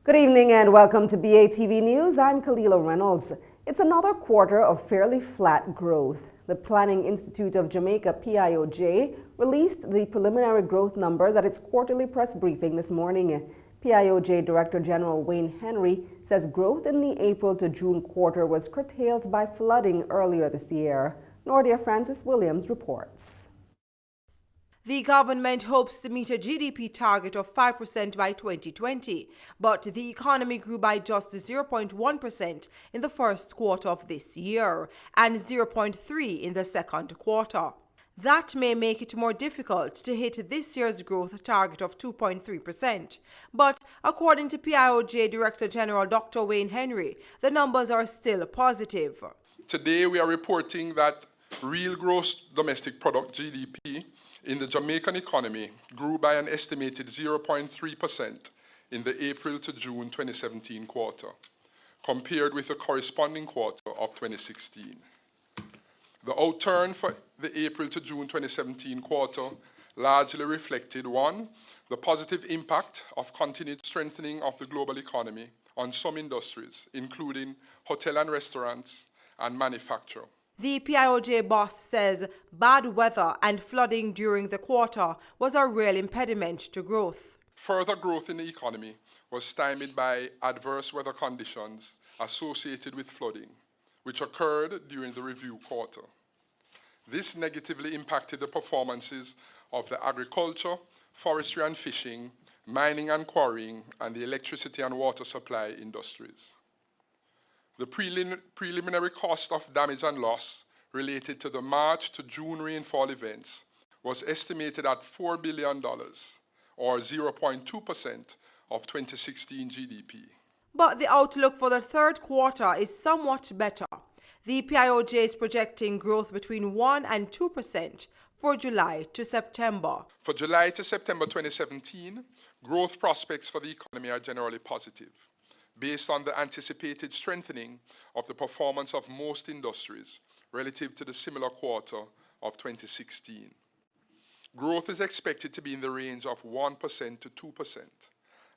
Good evening and welcome to BATV News. I'm Kalila Reynolds. It's another quarter of fairly flat growth. The Planning Institute of Jamaica, PIOJ, released the preliminary growth numbers at its quarterly press briefing this morning. PIOJ Director General Wayne Henry says growth in the April to June quarter was curtailed by flooding earlier this year. Nordia Francis Williams reports. The government hopes to meet a GDP target of 5% by 2020, but the economy grew by just 0.1% in the first quarter of this year and 0.3% in the second quarter. That may make it more difficult to hit this year's growth target of 2.3%. But according to PIOJ Director General Dr. Wayne Henry, the numbers are still positive. Today we are reporting that real gross domestic product GDP in the Jamaican economy grew by an estimated 0.3% in the April to June 2017 quarter, compared with the corresponding quarter of 2016. The outturn for the April to June 2017 quarter largely reflected, one, the positive impact of continued strengthening of the global economy on some industries, including hotel and restaurants and manufacture. The PIOJ boss says bad weather and flooding during the quarter was a real impediment to growth. Further growth in the economy was stymied by adverse weather conditions associated with flooding, which occurred during the review quarter. This negatively impacted the performances of the agriculture, forestry and fishing, mining and quarrying, and the electricity and water supply industries. The preliminary cost of damage and loss related to the March to June rainfall events was estimated at $4 billion, or 0.2% of 2016 GDP. But the outlook for the third quarter is somewhat better. The PIOJ is projecting growth between 1% and 2% for July to September. For July to September 2017, growth prospects for the economy are generally positive, based on the anticipated strengthening of the performance of most industries relative to the similar quarter of 2016. Growth is expected to be in the range of 1% to 2%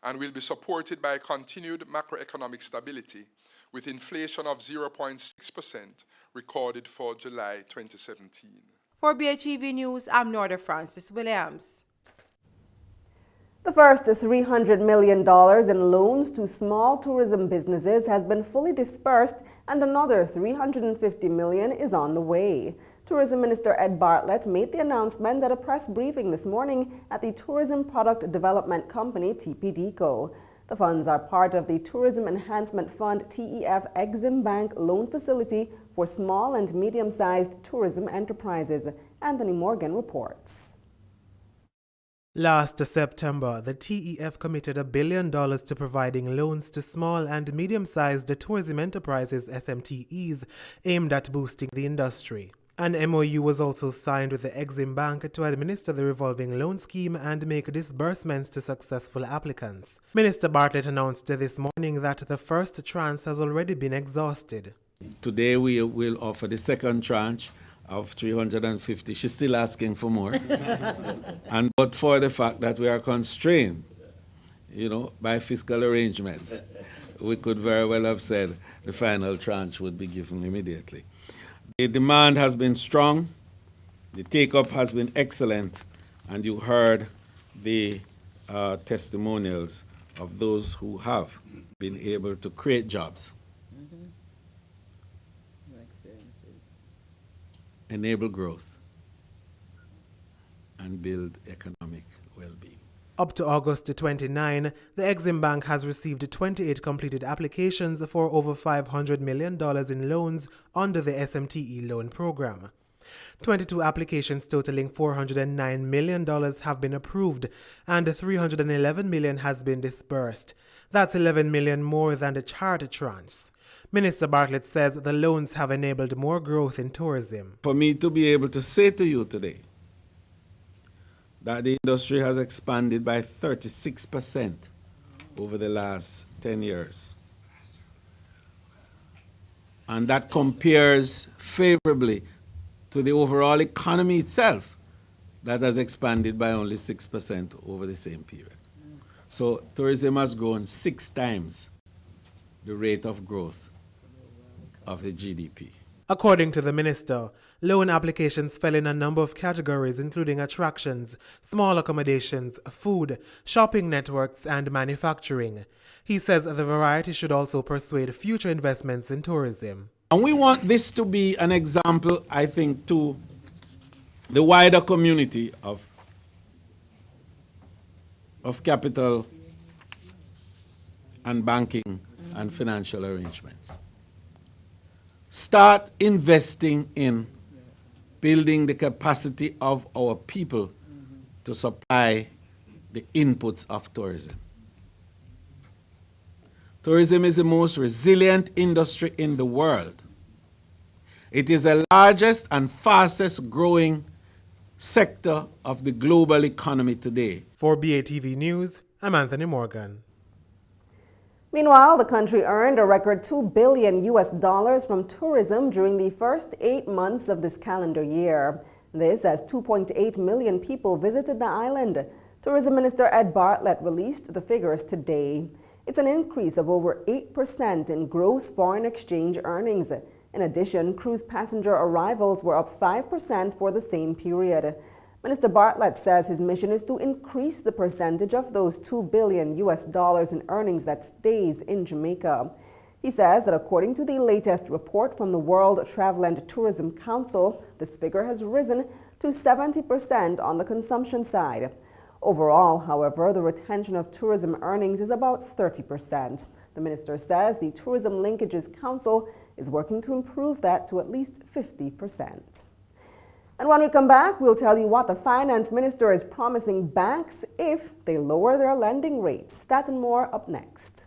and will be supported by continued macroeconomic stability, with inflation of 0.6% recorded for July 2017. For BATV News, I'm Nordia Francis Williams. The first $300 million in loans to small tourism businesses has been fully dispersed, and another $350 million is on the way. Tourism Minister Ed Bartlett made the announcement at a press briefing this morning at the Tourism Product Development Company, TPDCO. The funds are part of the Tourism Enhancement Fund TEF Exim Bank loan facility for small and medium-sized tourism enterprises. Anthony Morgan reports. Last September, the TEF committed $1 billion to providing loans to small and medium-sized tourism enterprises (SMTEs) aimed at boosting the industry. An MOU was also signed with the Exim Bank to administer the revolving loan scheme and make disbursements to successful applicants. Minister Bartlett announced this morning that the first tranche has already been exhausted. Today we will offer the second tranche of 350. She's still asking for more. But for the fact that we are constrained, by fiscal arrangements, we could very well have said the final tranche would be given immediately. The demand has been strong, the take-up has been excellent, and you heard the testimonials of those who have been able to create jobs, enable growth, and build economic well-being. Up to August 29, the Exim Bank has received 28 completed applications for over $500 million in loans under the SMTE loan program. 22 applications totaling $409 million have been approved, and $311 million has been disbursed. That's $11 million more than the chart tranche. Minister Bartlett says the loans have enabled more growth in tourism. For me to be able to say to you today that the industry has expanded by 36% over the last 10 years. And that compares favorably to the overall economy itself that has expanded by only 6% over the same period. So tourism has grown 6 times the rate of growth of the GDP. According to the minister, loan applications fell in a number of categories, including attractions, small accommodations, food, shopping networks, and manufacturing. He says the variety should also persuade future investments in tourism. And we want this to be an example, I think, to the wider community of capital and banking and financial arrangements. Start investing in building the capacity of our people to supply the inputs of tourism. Tourism is the most resilient industry in the world. It is the largest and fastest growing sector of the global economy today. For BATV News, I'm Anthony Morgan. Meanwhile, the country earned a record $2 billion from tourism during the first 8 months of this calendar year. This as 2.8 million people visited the island. Tourism Minister Ed Bartlett released the figures today. It's an increase of over 8% in gross foreign exchange earnings. In addition, cruise passenger arrivals were up 5% for the same period. Minister Bartlett says his mission is to increase the percentage of those $2 billion in earnings that stays in Jamaica. He says that according to the latest report from the World Travel and Tourism Council, this figure has risen to 70% on the consumption side. Overall, however, the retention of tourism earnings is about 30%. The minister says the Tourism Linkages Council is working to improve that to at least 50%. And when we come back, we'll tell you what the finance minister is promising banks if they lower their lending rates. That and more up next.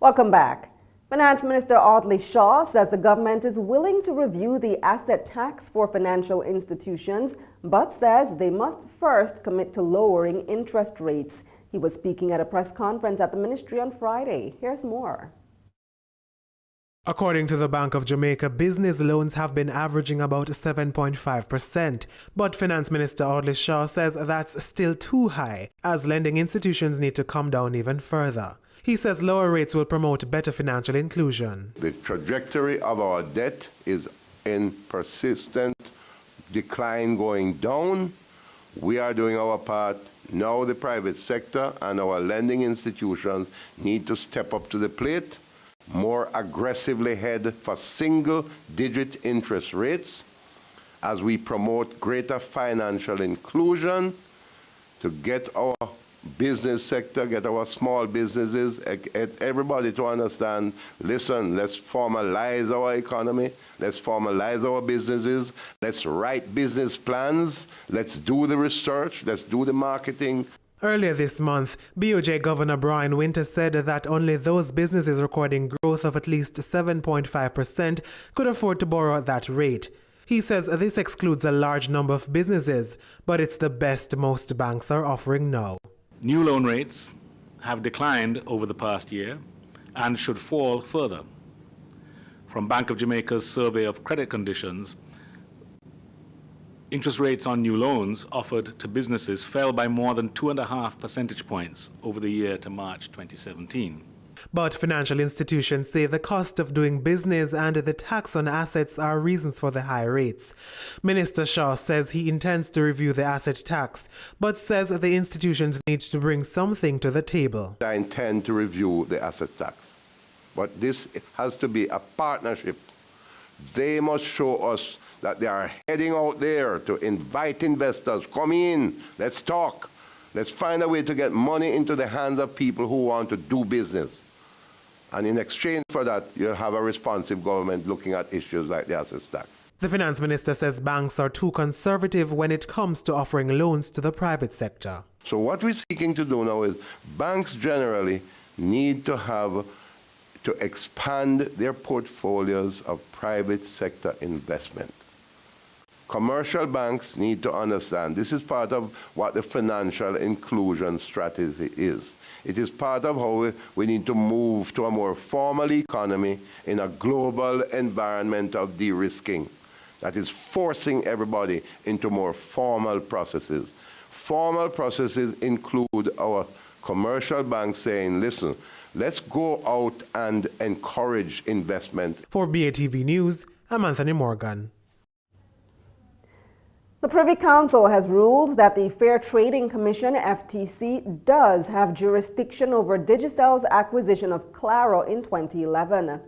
Welcome back. Finance Minister Audley Shaw says the government is willing to review the asset tax for financial institutions, but says they must first commit to lowering interest rates. He was speaking at a press conference at the ministry on Friday. Here's more. According to the Bank of Jamaica, business loans have been averaging about 7.5%, but Finance Minister Audley Shaw says that's still too high, as lending institutions need to come down even further. He says lower rates will promote better financial inclusion. The trajectory of our debt is in persistent decline going down. We are doing our part. Now the private sector and our lending institutions need to step up to the plate, more aggressively head for single-digit interest rates as we promote greater financial inclusion to get our business sector, get our small businesses, everybody to understand, listen, let's formalize our economy, let's formalize our businesses, let's write business plans, let's do the research, let's do the marketing. Earlier this month, BOJ Governor Brian Winter said that only those businesses recording growth of at least 7.5% could afford to borrow at that rate. He says this excludes a large number of businesses, but it's the best most banks are offering now. New loan rates have declined over the past year and should fall further. From Bank of Jamaica's survey of credit conditions, interest rates on new loans offered to businesses fell by more than 2.5 percentage points over the year to March 2017. But financial institutions say the cost of doing business and the tax on assets are reasons for the high rates. Minister Shaw says he intends to review the asset tax, but says the institutions need to bring something to the table. I intend to review the asset tax, but this has to be a partnership. They must show us that they are heading out there to invite investors. Come in, let's talk. Let's find a way to get money into the hands of people who want to do business. And in exchange for that, you'll have a responsive government looking at issues like the asset tax. The finance minister says banks are too conservative when it comes to offering loans to the private sector. So what we're seeking to do now is banks generally need to have to expand their portfolios of private sector investment. Commercial banks need to understand this is part of what the financial inclusion strategy is. It is part of how we need to move to a more formal economy in a global environment of de-risking that is forcing everybody into more formal processes. Formal processes include our commercial banks saying, listen, let's go out and encourage investment. For BATV News, I'm Anthony Morgan. The Privy Council has ruled that the Fair Trading Commission, FTC, does have jurisdiction over Digicel's acquisition of Claro in 2011.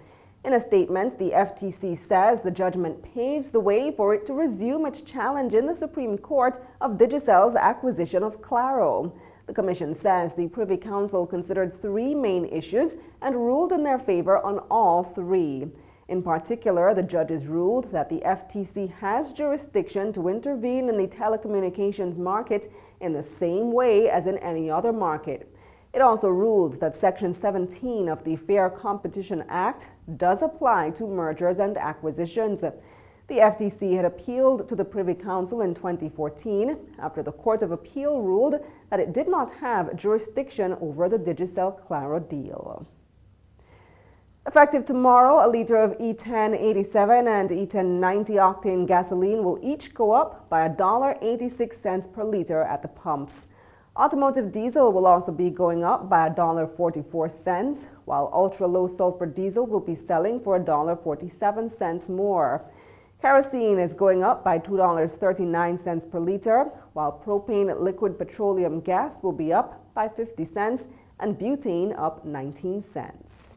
In a statement, the FTC says the judgment paves the way for it to resume its challenge in the Supreme Court of Digicel's acquisition of Claro. The Commission says the Privy Council considered three main issues and ruled in their favor on all three. In particular, the judges ruled that the FTC has jurisdiction to intervene in the telecommunications market in the same way as in any other market. It also ruled that Section 17 of the Fair Competition Act does apply to mergers and acquisitions. The FTC had appealed to the Privy Council in 2014 after the Court of Appeal ruled that it did not have jurisdiction over the Digicel-Claro deal. Effective tomorrow, a liter of E10 87 and E10 90 octane gasoline will each go up by $1.86 per liter at the pumps. Automotive diesel will also be going up by $1.44, while ultra-low sulfur diesel will be selling for $1.47 more. Kerosene is going up by $2.39 per liter, while propane liquid petroleum gas will be up by 50 cents and butane up 19 cents.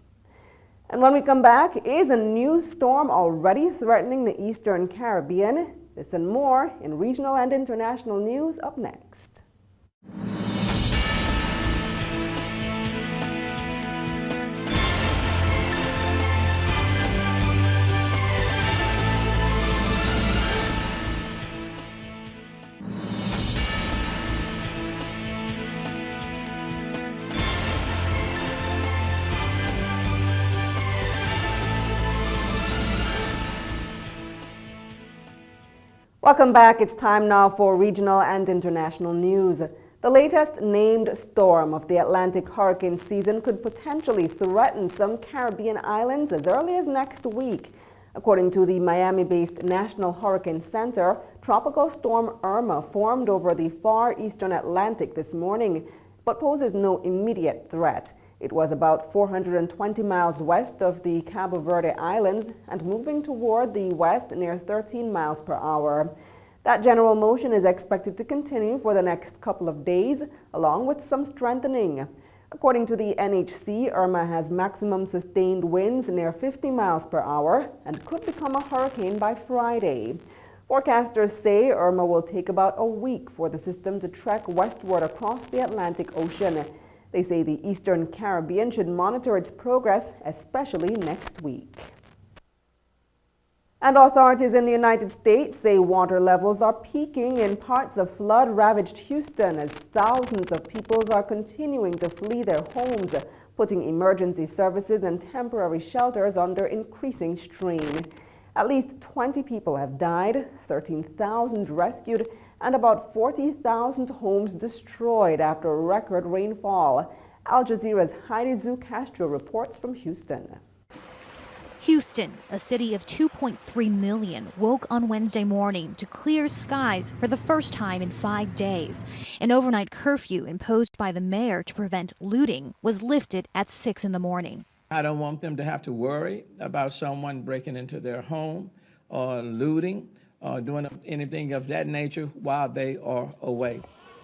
And when we come back, is a new storm already threatening the Eastern Caribbean? This and more in regional and international news up next. Welcome back. It's time now for regional and international news. The latest named storm of the Atlantic hurricane season could potentially threaten some Caribbean islands as early as next week. According to the Miami-based National Hurricane Center, Tropical Storm Irma formed over the far eastern Atlantic this morning, but poses no immediate threat. It was about 420 miles west of the Cabo Verde Islands and moving toward the west near 13 miles per hour. That general motion is expected to continue for the next couple of days, along with some strengthening. According to the NHC, Irma has maximum sustained winds near 50 miles per hour and could become a hurricane by Friday. Forecasters say Irma will take about a week for the system to trek westward across the Atlantic Ocean. They say the Eastern Caribbean should monitor its progress, especially next week. And authorities in the United States say water levels are peaking in parts of flood-ravaged Houston as thousands of people are continuing to flee their homes, putting emergency services and temporary shelters under increasing strain. At least 20 people have died, 13,000 rescued, and about 40,000 homes destroyed after record rainfall. Al Jazeera's Heidi Zu Castro reports from Houston. Houston, a city of 2.3 million, woke on Wednesday morning to clear skies for the first time in 5 days. An overnight curfew imposed by the mayor to prevent looting was lifted at 6 in the morning. I don't want them to have to worry about someone breaking into their home or looting or doing anything of that nature while they are away.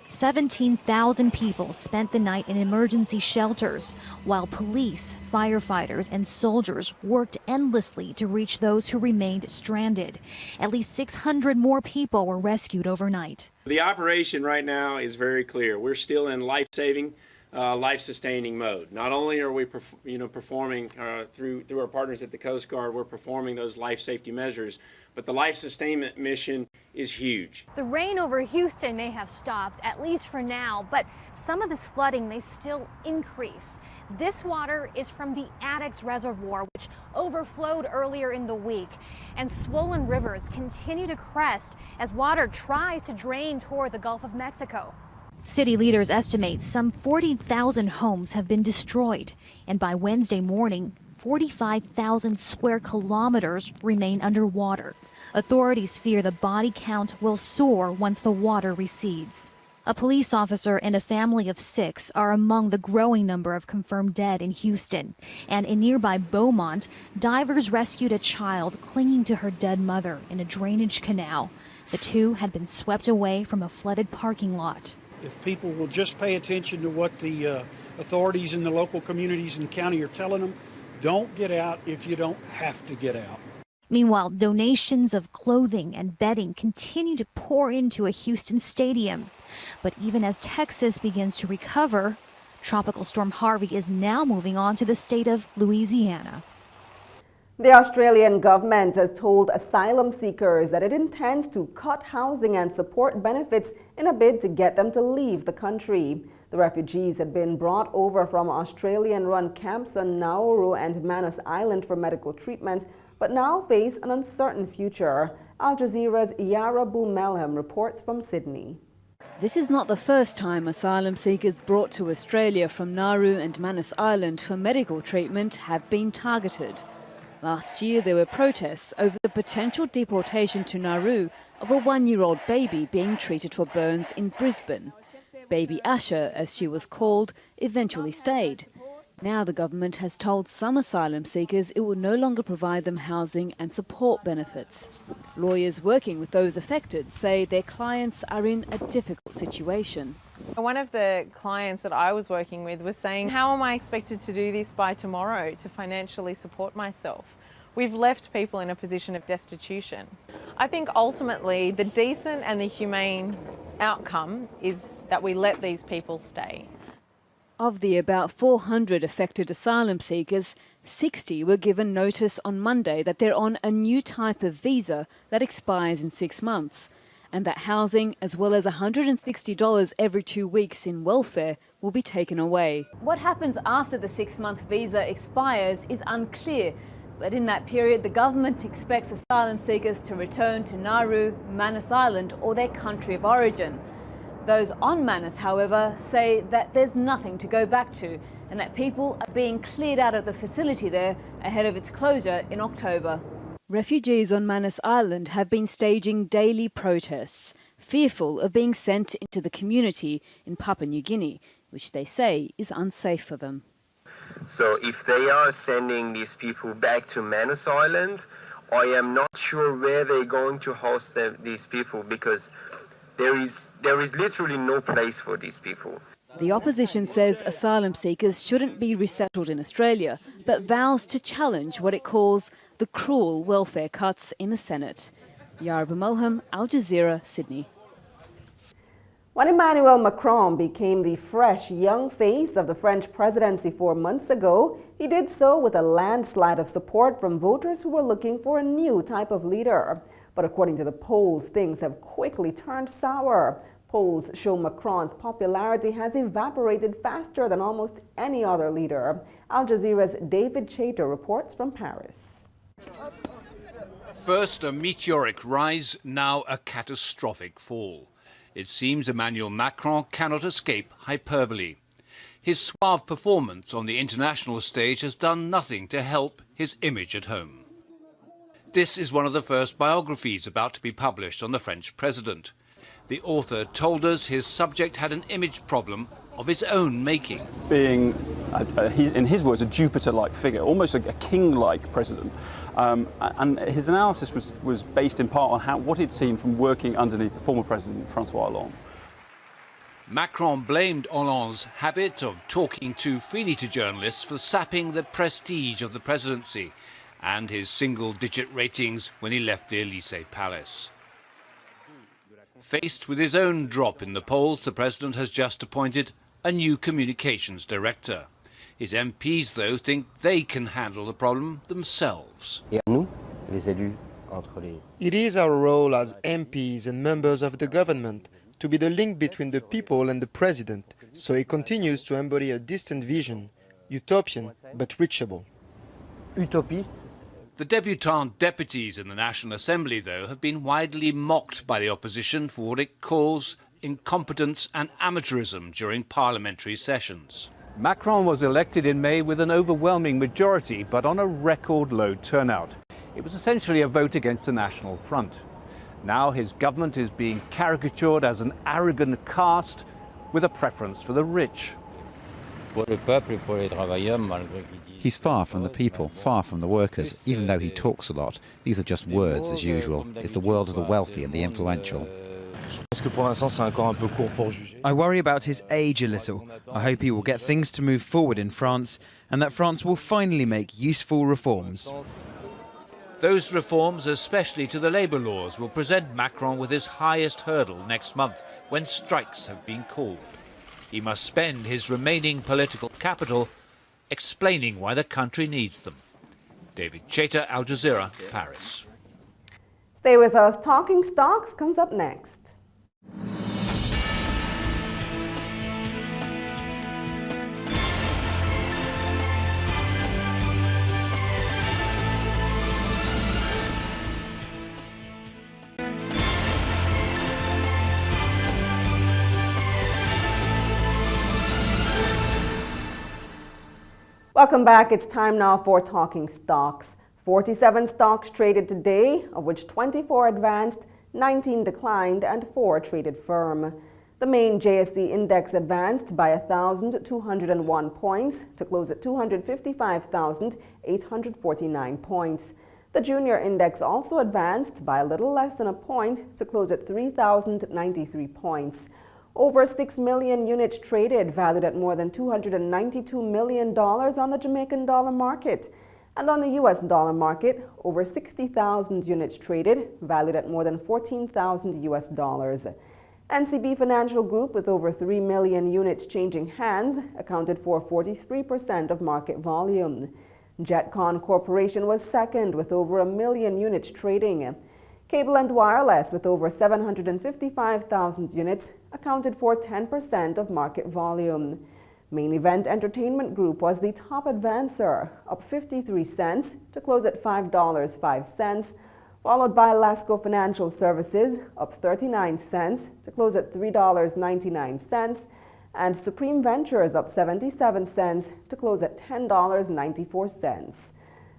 17,000 people spent the night in emergency shelters, while police, firefighters, and soldiers worked endlessly to reach those who remained stranded. At least 600 more people were rescued overnight. The operation right now is very clear. We're still in life-saving, life-sustaining mode. Not only are we performing through our partners at the Coast Guard, we're performing those life safety measures, but the life sustainment mission is huge. The rain over Houston may have stopped, at least for now, but some of this flooding may still increase. This water is from the Addicks Reservoir, which overflowed earlier in the week. And swollen rivers continue to crest as water tries to drain toward the Gulf of Mexico. City leaders estimate some 40,000 homes have been destroyed. And by Wednesday morning, 45,000 square kilometers remain underwater. Authorities fear the body count will soar once the water recedes. A police officer and a family of 6 are among the growing number of confirmed dead in Houston. And in nearby Beaumont, divers rescued a child clinging to her dead mother in a drainage canal. The two had been swept away from a flooded parking lot. If people will just pay attention to what the authorities in the local communities and county are telling them, don't get out if you don't have to get out. Meanwhile, donations of clothing and bedding continue to pour into a Houston stadium. But even as Texas begins to recover, Tropical Storm Harvey is now moving on to the state of Louisiana. The Australian government has told asylum seekers that it intends to cut housing and support benefits in a bid to get them to leave the country. The refugees had been brought over from Australian-run camps on Nauru and Manus Island for medical treatment, but now face an uncertain future. Al Jazeera's Yara Boumelhem reports from Sydney. This is not the first time asylum seekers brought to Australia from Nauru and Manus Island for medical treatment have been targeted. Last year there were protests over the potential deportation to Nauru of a 1-year-old baby being treated for burns in Brisbane. Baby Asher, as she was called, eventually stayed. Now the government has told some asylum seekers it will no longer provide them housing and support benefits. Lawyers working with those affected say their clients are in a difficult situation. One of the clients that I was working with was saying, how am I expected to do this by tomorrow to financially support myself? We've left people in a position of destitution. I think ultimately the decent and the humane outcome is that we let these people stay. Of the about 400 affected asylum seekers, 60 were given notice on Monday that they're on a new type of visa that expires in 6 months, and that housing as well as $160 every 2 weeks in welfare will be taken away. What happens after the 6-month visa expires is unclear, but in that period the government expects asylum seekers to return to Nauru, Manus Island or their country of origin. Those on Manus, however, say that there's nothing to go back to and that people are being cleared out of the facility there ahead of its closure in October. Refugees on Manus Island have been staging daily protests, fearful of being sent into the community in Papua New Guinea, which they say is unsafe for them. So if they are sending these people back to Manus Island, I am not sure where they're going to host these people, because there is literally no place for these people. The opposition says asylum seekers shouldn't be resettled in Australia, but vows to challenge what it calls the cruel welfare cuts in the Senate. Yara Boumelhem, Al Jazeera, Sydney. When Emmanuel Macron became the fresh young face of the French presidency 4 months ago, he did so with a landslide of support from voters who were looking for a new type of leader. But according to the polls, things have quickly turned sour. Polls show Macron's popularity has evaporated faster than almost any other leader. Al Jazeera's David Chater reports from Paris. First a meteoric rise, now a catastrophic fall. It seems Emmanuel Macron cannot escape hyperbole. His suave performance on the international stage has done nothing to help his image at home. This is one of the first biographies about to be published on the French president. The author told us his subject had an image problem of his own making. Being, in his words, a Jupiter-like figure, almost a king-like president. And his analysis was based in part on what he'd seen from working underneath the former president, François Hollande. Macron blamed Hollande's habit of talking too freely to journalists for sapping the prestige of the presidency and his single-digit ratings when he left the Élysée Palace. Faced with his own drop in the polls, the president has just appointed a new communications director. His MPs, though, think they can handle the problem themselves. It is our role as MPs and members of the government to be the link between the people and the president, so he continues to embody a distant vision, Utopian, but reachable. Utopiste. The debutante deputies in the National Assembly, though, have been widely mocked by the opposition for what it calls incompetence and amateurism during parliamentary sessions. Macron was elected in May with an overwhelming majority, but on a record low turnout. It was essentially a vote against the National Front. Now his government is being caricatured as an arrogant caste with a preference for the rich. He's far from the people, far from the workers, even though he talks a lot. These are just words as usual. It's the world of the wealthy and the influential. I worry about his age a little. I hope he will get things to move forward in France and that France will finally make useful reforms. Those reforms, especially to the labour laws, will present Macron with his highest hurdle next month when strikes have been called. He must spend his remaining political capital explaining why the country needs them. David Chater, Al Jazeera, Paris. Stay with us. Talking Stocks comes up next. Welcome back. It's time now for Talking Stocks. 47 stocks traded today, of which 24 advanced, 19 declined, and 4 traded firm. The main JSE index advanced by 1,201 points to close at 255,849 points. The junior index also advanced by a little less than a point to close at 3,093 points. Over 6 million units traded, valued at more than $292 million on the Jamaican dollar market. And on the US dollar market, over 60,000 units traded, valued at more than 14,000 US dollars. NCB Financial Group, with over 3 million units changing hands, accounted for 43% of market volume. Jetcon Corporation was second, with over 1 million units trading. Cable and Wireless, with over 755,000 units, accounted for 10% of market volume. Main Event Entertainment Group was the top advancer, up 53 cents to close at $5.05, followed by Lasco Financial Services, up 39 cents to close at $3.99, and Supreme Ventures up 77 cents to close at $10.94.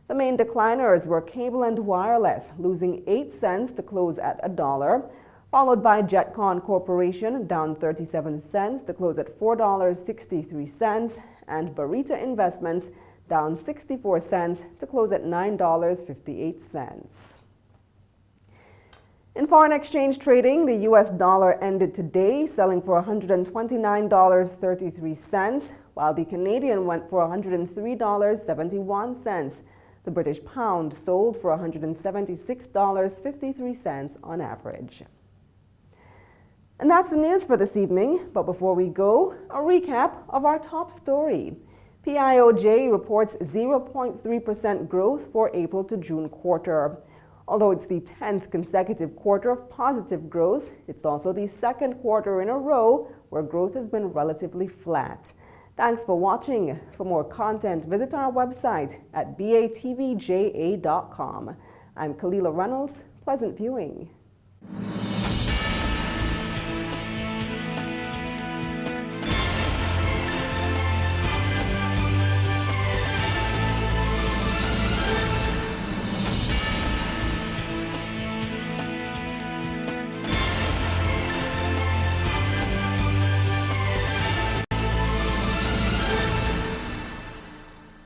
The main decliners were Cable and Wireless, losing 8 cents to close at $1, followed by Jetcon Corporation, down 37 cents to close at $4.63, and Barita Investments, down 64 cents to close at $9.58. In foreign exchange trading, the US dollar ended today selling for $129.33, while the Canadian went for $103.71. The British pound sold for $176.53 on average. And that's the news for this evening. But before we go, a recap of our top story. PIOJ reports 0.3% growth for April to June quarter. Although it's the 10th consecutive quarter of positive growth, it's also the second quarter in a row where growth has been relatively flat. Thanks for watching. For more content, visit our website at batvja.com. I'm Kalila Reynolds. Pleasant viewing.